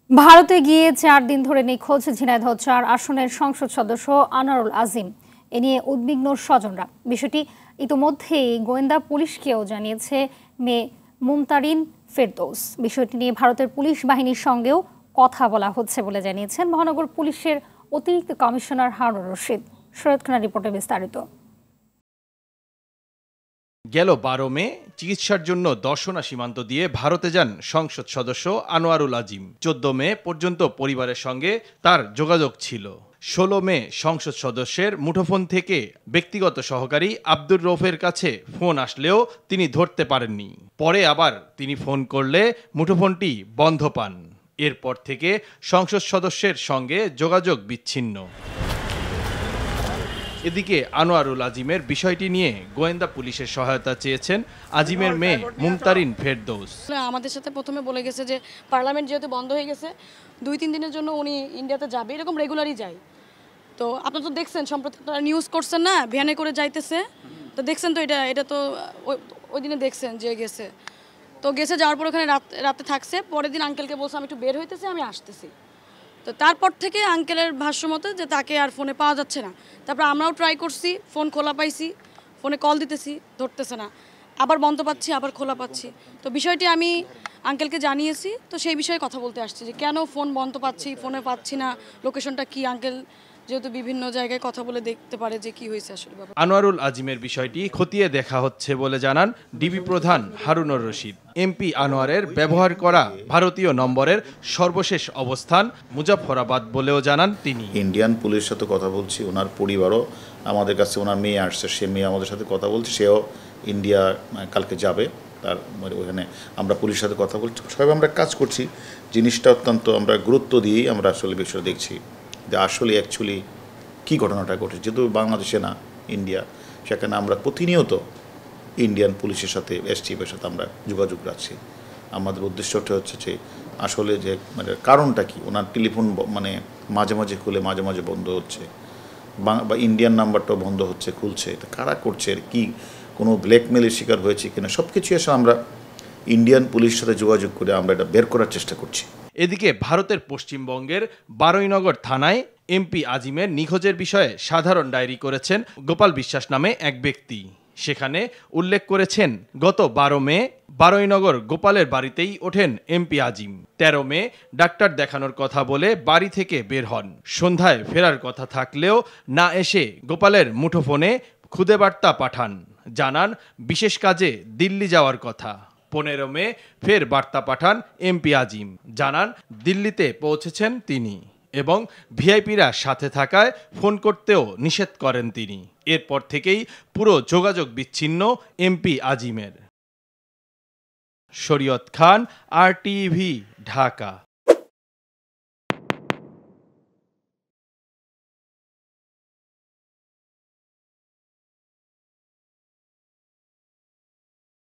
ভারতে গিয়ে 4 দিন ধরে নিখোঁজ ঝিনাইদহ 4 আসনের সংসদ সদস্য আনোয়ারুল আজিম। এ নিয়ে উদ্বিগ্ন স্বজনরা। বিষয়টি ইতোমধ্যেই গোয়েন্দা পুলিশকেও জানিয়েছে মেয়ে মুমতারিন ফেরদৌস। বিষয়টি নিয়ে ভারতের পুলিশ বাহিনীর সঙ্গেও কথা বলা হচ্ছে বলে জানিয়েছেন মহানগর পুলিশের অতিরিক্ত কমিশনার হারুন রশিদ। শরৎ খানের রিপোর্টে বিস্তারিত। গেল 12 মে চিকিৎসার জন্য দর্শনা সীমান্ত দিয়ে ভারতে যান সংসদ সদস্য আনোয়ারুল আজিম। 14 মে পর্যন্ত পরিবারের সঙ্গে তার যোগাযোগ ছিল। 16 মে সংসদ সদস্যের মুঠোফোন থেকে ব্যক্তিগত সহকারী আব্দুর রৌফের কাছে ফোন আসলেও তিনি ধরতে পারেননি। পরে আবার তিনি ফোন করলে মুঠোফোনটি বন্ধ পান। এরপর থেকে সংসদ সদস্যের সঙ্গে যোগাযোগ বিচ্ছিন্ন। এদিকে আনোয়ারুল আজিমের বিষয়টি নিয়ে গোয়েন্দা পুলিশের সহায়তা চেয়েছেন আজিমের মেয়ে মুমতারিন ফেরদৌস। আমাদের সাথে প্রথমে বলে গেছে যে পার্লামেন্ট যেহেতু বন্ধ হয়ে গেছে 2-3 দিনের জন্য উনি ইন্ডিয়াতে যাবে, এরকম রেগুলারই যায়। তো আপনারা তো দেখছেন, সম্প্রতি নিউজ করছেন না, ভ্যানে করে যাইতেছে, তো দেখছেন তো এটা তো ওই দিনে দেখছেন যে গেছে। তো গেছে, যাওয়ার পর ওখানে রাতে থাকছে। পরের দিন আঙ্কেলকে বলছে আমি একটু বের হইতেছি, আমি আসতেছি। তো তারপর থেকে আঙ্কেলের ভাষ্য মতো যে তাকে আর ফোনে পাওয়া যাচ্ছে না। তারপর আমরাও ট্রাই করছি, ফোন খোলা পাইছি, ফোনে কল দিতেছি, ধরতেছে না, আবার বন্ধ পাচ্ছি, আবার খোলা পাচ্ছি। তো বিষয়টি আমি আঙ্কেলকে জানিয়েছি। তো সেই বিষয়ে কথা বলতে আসছি যে কেন ফোন বন্ধ পাচ্ছি, ফোনে পাচ্ছি না, লোকেশনটা কি। আঙ্কেল যেহেতু বিভিন্ন জায়গায় কথা বলে দেখতে পারে যে কি হয়েছে আসলে। আনোয়ারুল আজিমের বিষয়টি খতিয়ে দেখা হচ্ছে বলে জানান ডিবি প্রধান হারুনুর রশিদ। এমপি আনোয়ারের ব্যবহার করা ভারতীয় নম্বরের সর্বশেষ অবস্থান মুজাফফরাবাদ বলেও জানান তিনি। ইন্ডিয়ান পুলিশের সাথে কথা বলছি, ওনার পরিবারও আমাদের কাছে, ওনার মেয়ে আসছে, সে মেয়ে আমাদের সাথে কথা বলছে, সেও ইন্ডিয়া কালকে যাবে। তার ওখানে আমরা পুলিশের সাথে কথা বলছি, সবাই আমরা কাজ করছি। জিনিসটা অত্যন্ত আমরা গুরুত্ব দিয়েই আমরা আসলে বিষয়টা দেখছি যে আসলে অ্যাকচুয়ালি কী ঘটনাটা ঘটেছে। যেহেতু বাংলাদেশে না, ইন্ডিয়া, সেখানে আমরা প্রতিনিয়ত ইন্ডিয়ান পুলিশের সাথে এসটিএফের সাথে আমরা যোগাযোগ রাখছি। আমাদের উদ্দেশ্যটা হচ্ছে যে আসলে যে কারণটা কি। ওনার টেলিফোন মাঝে মাঝে খুলে মাঝে মাঝে বন্ধ হচ্ছে, বা ইন্ডিয়ান নাম্বারটাও বন্ধ হচ্ছে, খুলছে। এটা কারা করছে, কি কোনো ব্ল্যাকমেলের শিকার হয়েছে কিনা, সব কিছুই আসলে আমরা ইন্ডিয়ান পুলিশের সাথে যোগাযোগ করে আমরা এটা বের করার চেষ্টা করছি। এদিকে ভারতের পশ্চিমবঙ্গের বারুইনগর থানায় এমপি আজিমের নিখোঁজের বিষয়ে সাধারণ ডায়েরি করেছেন গোপাল বিশ্বাস নামে এক ব্যক্তি। সেখানে উল্লেখ করেছেন গত 12 মে বারুইনগর গোপালের বাড়িতেই ওঠেন এমপি আজিম। 13 মে ডাক্তার দেখানোর কথা বলে বাড়ি থেকে বের হন। সন্ধ্যায় ফেরার কথা থাকলেও না এসে গোপালের মুঠোফোনে খুদে বার্তা পাঠান, জানান বিশেষ কাজে দিল্লি যাওয়ার কথা। 15 মে ফের বার্তা পাঠান এমপি আজিম, জানান দিল্লিতে পৌঁছেছেন তিনি এবং ভিআইপিরা সাথে থাকায় ফোন করতেও নিষেধ করেন তিনি। এরপর থেকেই পুরো যোগাযোগ বিচ্ছিন্ন এমপি আজিমের। শরীয়ত খান, RTV, ঢাকা।